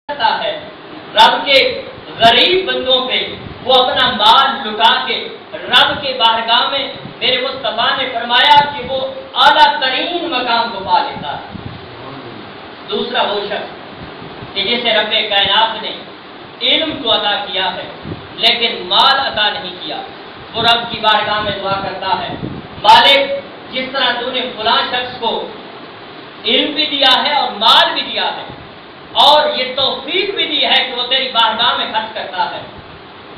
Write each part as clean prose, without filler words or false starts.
ہے رب کے غریب بندوں پہ وہ اپنا مال لٹا کے رب کے بارگاہ میں میرے مصطفیٰ نے فرمایا کہ وہ اعلیٰ ترین مقام کو پا لیتا ہے۔ دوسرا وہ شخص کہ جسے رب کائنات نے علم تو عطا کیا ہے لیکن مال عطا نہیں کیا، وہ رب کی بارگاہ میں دعا کرتا ہے، مالک جس طرح تو نے فلاں شخص کو علم بھی دیا ہے اور مال بھی دیا ہے اور یہ توفیق بھی دی ہے کہ وہ تیری بارگاہ میں خرچ کرتا ہے،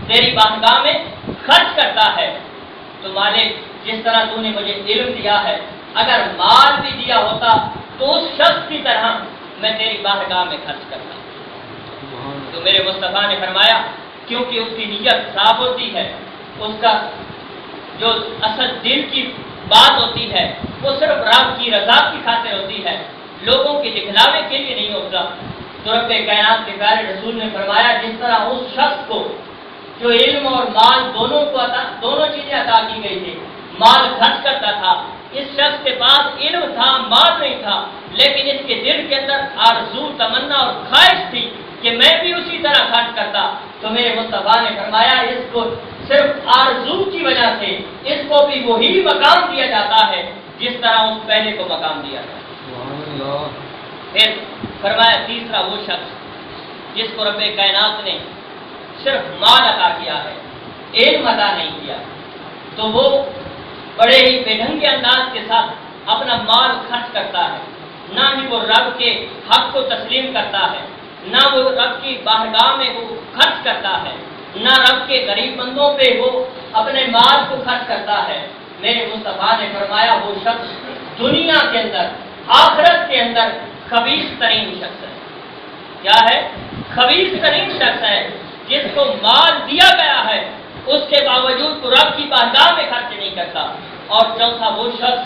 تیری بارگاہ میں خرچ کرتا ہے، تو مالک جس طرح تو نے مجھے علم دیا ہے اگر مال بھی دیا ہوتا تو اس شخص کی طرح میں تیری بارگاہ میں خرچ کرتا۔ تو میرے مصطفیٰ نے فرمایا کیونکہ اس کی نیت صاف ہوتی ہے، اس کا جو اصل دل کی بات ہوتی ہے وہ صرف رب کی رضا کی خاطر ہوتی ہے، لوگوں کے دکھلاوے کے لیے نہیں ہوتا۔ تو رب کائنات کے پیارے رسول نے فرمایا جس طرح اس شخص کو جو علم اور مال دونوں چیزیں عطا کی گئی تھی، مال خرچ کرتا تھا، اس شخص کے پاس علم تھا مال نہیں تھا لیکن اس کے دل کے اندر آرزو تمنا اور خواہش تھی کہ میں بھی اسی طرح خرچ کرتا، تو میرے مصطفیٰ نے فرمایا اس کو صرف آرزو کی وجہ سے اس کو بھی وہی مقام دیا جاتا ہے جس طرح اس پہلے کو مقام دیا تھا۔ پھر فرمایا تیسرا وہ شخص جس کو رب کائنات نے صرف مال عطا کیا ہے، علم عطا نہیں کیا، تو وہ بڑے ہی بے ڈھنگ کے انداز کے ساتھ اپنا مال خرچ کرتا ہے، نہ ہی وہ رب کے حق کو تسلیم کرتا ہے، نہ وہ رب کی بارگاہ میں وہ خرچ کرتا ہے، نہ رب کے غریب بندوں پہ وہ اپنے مال کو خرچ کرتا ہے۔ میرے مصطفیٰ نے فرمایا وہ شخص دنیا کے اندر آخرت کے اندر خبیث ترین شخص ہے۔ کیا ہے؟ خبیث ترین شخص ہے جس کو مال دیا گیا ہے اس کے باوجود وہ رب کی بارگاہ میں خرچ نہیں کرتا۔ اور چوتھا وہ شخص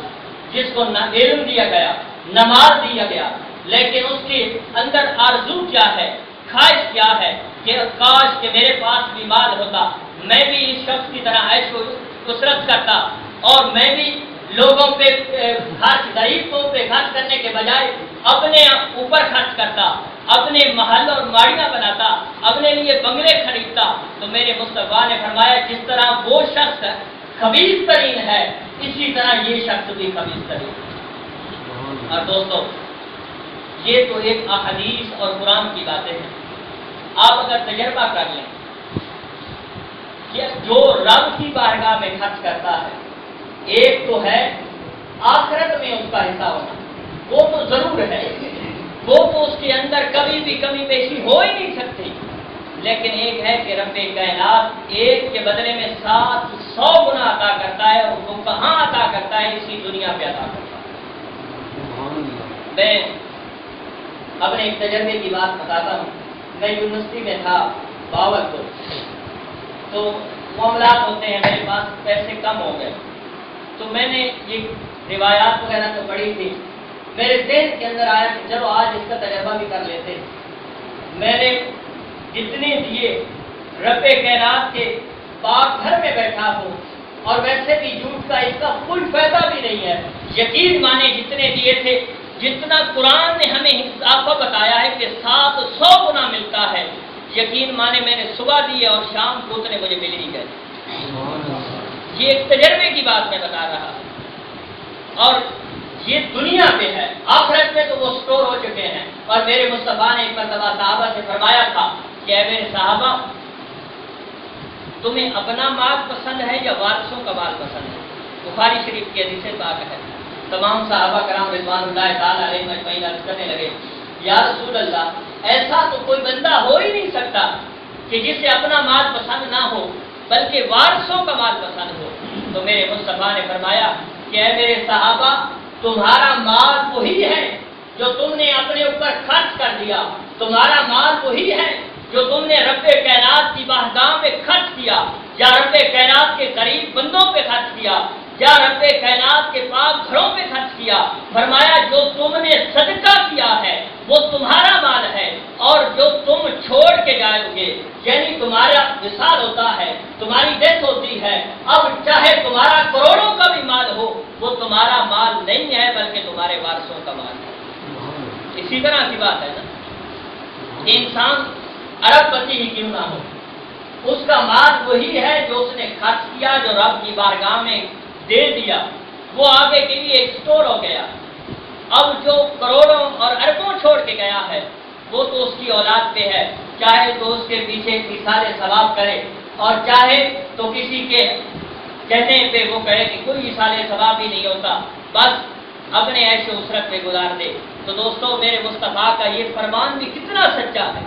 جس کو نہ علم دیا گیا نہ مال دیا گیا لیکن اس کے اندر آرزو کیا ہے، خواہش کیا ہے کہ کاش کہ میرے پاس بھی مال ہوتا، میں بھی اس شخص کی طرح عیش و عشرت کرتا اور میں بھی لوگوں پہ غریبوں پہ خرچ کرنے کے بجائے اپنے اوپر خرچ کرتا، اپنے محل اور ماڑیاں بناتا، اپنے لیے بنگلے خریدتا۔ تو میرے مصطفیٰ نے فرمایا جس طرح وہ شخص خبیث ترین ہے اسی طرح یہ شخص بھی خبیث ترین ہے۔ اور دوستو یہ تو ایک احادیث اور قرآن کی باتیں ہیں، آپ اگر تجربہ کر لیں کہ جو رب کی بارگاہ میں خرچ کرتا ہے ایک تو ہے آخرت میں اس کا حصہ ہونا، وہ تو ضرور ہے، وہ تو اس کے اندر کبھی بھی کمی بیشی ہو ہی نہیں سکتی، لیکن ایک ہے کہ رب کائنات ایک کے بدلے میں 700 گنا عطا کرتا ہے، اور وہ کہاں عطا کرتا ہے؟ اسی دنیا پہ عطا کرتا ہے۔ میں اپنے ایک تجربے کی بات بتاتا ہوں، میں یونیورسٹی میں تھا باولپور، تو معاملات ہوتے ہیں، میرے پاس پیسے کم ہو گئے تو میں نے یہ روایات وغیرہ تو پڑھی تھی، میرے ذہن کے اندر آیا کہ چلو آج اس کا تجربہ بھی کر لیتے ہیں۔ میں نے جتنے دیے رب کائنات کے پاک گھر میں بیٹھا ہوں اور ویسے بھی جھوٹ کا اس کا کوئی فائدہ بھی نہیں ہے، یقین مانے جتنے دیے تھے جتنا قرآن نے ہمیں اضافہ بتایا ہے کہ 700 گنا ملتا ہے، یقین مانے میں نے صبح دیے اور شام کو اتنے مجھے مل ہی گئے۔ یہ ایک تجربے کی بات میں بتا رہا ہوں، اور یہ دنیا پہ ہے، آخرت میں تو وہ سٹور ہو چکے ہیں۔ اور میرے مصطفیٰ نے ایک مرتبہ صحابہ سے فرمایا تھا کہ اے میرے صحابہ تمہیں اپنا مال پسند ہے یا وارثوں کا مال پسند ہے؟ بخاری شریف کی حدیث پاک ہے۔ تمام صحابہ کرام رضوان اللہ تعالی علیہم اجمعین عرض کرنے لگے یا رسول اللہ ایسا تو کوئی بندہ ہو ہی نہیں سکتا کہ جسے اپنا مال پسند نہ ہو بلکہ وارثوں کا مال پسند ہو۔ تو میرے مصطفیٰ نے فرمایا کہ اے میرے صحابہ تمہارا مال وہی ہے جو تم نے اپنے اوپر خرچ کر دیا، تمہارا مال وہی ہے جو تم نے رب کائنات کی بارگاہ میں خرچ کیا، یا رب کائنات کے غریب بندوں پہ خرچ کیا، یا رب کائنات کے پاک گھروں پہ خرچ کیا۔ فرمایا جو تم نے صدقہ کیا ہے وہ تمہارا مال ہے، اور جو تم چھوڑ کے جاؤ گے یعنی تمہارا وصال ہوتا ہے، تمہاری ڈیتھ ہوتی ہے، اب چاہے تمہارا کروڑوں کا بھی مال ہو وہ تمہارا مال نہیں ہے بلکہ تمہارے وارثوں کا مال ہے۔ اسی طرح کی بات ہے نا، کہ انسان ارب پتی ہی کیوں نہ ہو، اس کا مال وہی ہے جو اس نے خرچ کیا، جو رب کی بارگاہ میں دے دیا، وہ آگے کے لیے ایک سٹور ہو گیا۔ اب جو کروڑوں اور اربوں چھوڑ کے گیا ہے وہ تو اس کی اولاد پہ ہے، چاہے تو اس کے پیچھے ایصال ثواب کرے اور چاہے تو کسی کے کہنے پہ وہ کہے کہ کوئی ایصال ثواب ہی نہیں ہوتا، بس اپنے عیش و عشرت پہ گزار دے۔ تو دوستو، میرے مصطفیٰ کا یہ فرمان بھی کتنا سچا ہے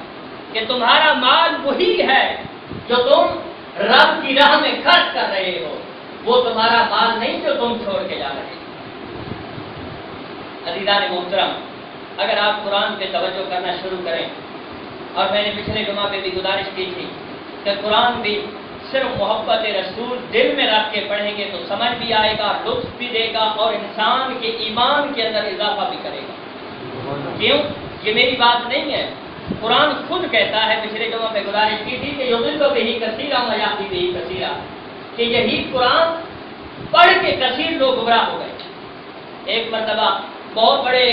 کہ تمہارا مال وہی ہے جو تم رب کی راہ میں خرچ کر رہے ہو، وہ تمہارا مال نہیں جو تم چھوڑ کے جا رہے ہو۔ عزیزان محترم، اگر آپ قرآن پہ توجہ کرنا شروع کریں، اور میں نے پچھلے جمعہ پہ بھی گزارش کی تھی کہ قرآن بھی صرف محبت رسول دل میں رکھ کے پڑھیں گے تو سمجھ بھی آئے گا، لطف بھی دے گا اور انسان کے ایمان کے اندر اضافہ بھی کرے گا۔ کیوں؟ یہ میری بات نہیں ہے، قرآن خود کہتا ہے، پچھلے جمعہ پہ گزارش کی تھی کہ یضل بہ کثیرا ویہدی بہ کثیرا، کہ یہی قرآن پڑھ کے کثیر لوگ گمراہ ہو گئے۔ ایک مرتبہ بہت بڑے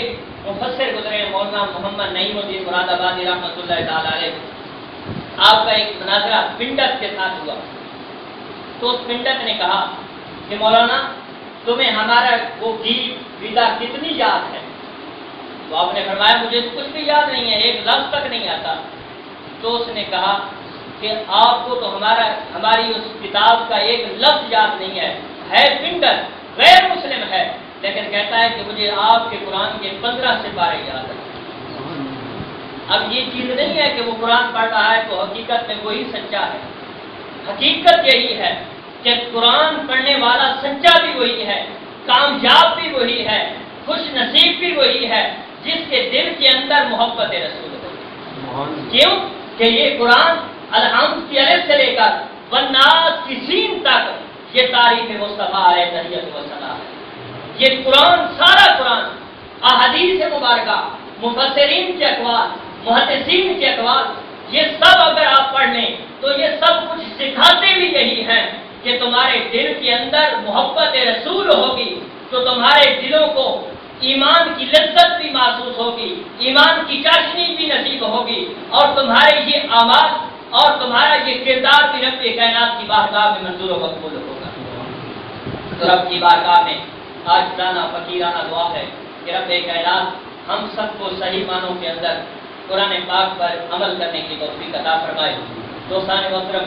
مفسر گزرے ہیں، مولانا محمد نعیم الدین مراد آبادی رحمۃ اللہ تعالی علیہ، آپ کا ایک مناظرہ پنڈت کے ساتھ ہوا، تو اس پنڈت نے کہا کہ مولانا تمہیں ہمارا وہ گیت ودا کتنی یاد ہے؟ تو آپ نے فرمایا مجھے تو کچھ بھی یاد نہیں ہے، ایک لفظ تک نہیں آتا۔ تو اس نے کہا کہ آپ کو تو ہماری اس کتاب کا ایک لفظ یاد نہیں ہے پنڈت، غیر مسلم ہے، لیکن کہتا ہے کہ مجھے آپ کے قرآن کے 15 سپارے یاد ہیں۔ اب یہ چیز نہیں ہے کہ وہ قرآن پڑھ رہا ہے تو حقیقت میں وہی سچا ہے، حقیقت یہی ہے کہ قرآن پڑھنے والا سچا بھی وہی ہے، کامیاب بھی وہی ہے، خوش نصیب بھی وہی ہے جس کے دل کے اندر محبت رسول ہو۔ کیوں کہ یہ قرآن الحمد کی الف سے لے کر والناس کی سین تک یہ تعریف مصطفیٰ علیہ تحیت وسلام ہے۔ یہ قرآن، سارا قرآن، احادیث مبارکہ، مفسرین کے اقوال، محدثین کے اقوال، یہ سب اگر آپ پڑھ لیں تو یہ سب کچھ سکھاتے بھی یہی ہیں کہ تمہارے دل کے اندر محبت رسول ہوگی تو تمہارے دلوں کو ایمان کی لذت بھی محسوس ہوگی، ایمان کی چاشنی بھی نصیب ہوگی، اور تمہارے یہ اعمال اور تمہارا یہ کردار بھی رب کائنات کی بارگاہ میں منظور و مقبول ہوگا۔ تو رب کی بارگاہ میں آج دانا فقیرانہ دعا ہے کہ رب کائنات ہم سب کو صحیح معنوں کے اندر قرآن پاک پر عمل کرنے کی توفیق عطا فرمائے۔ دوستان محترم،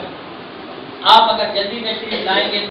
آپ اگر جلدی میں شریف لائیں گے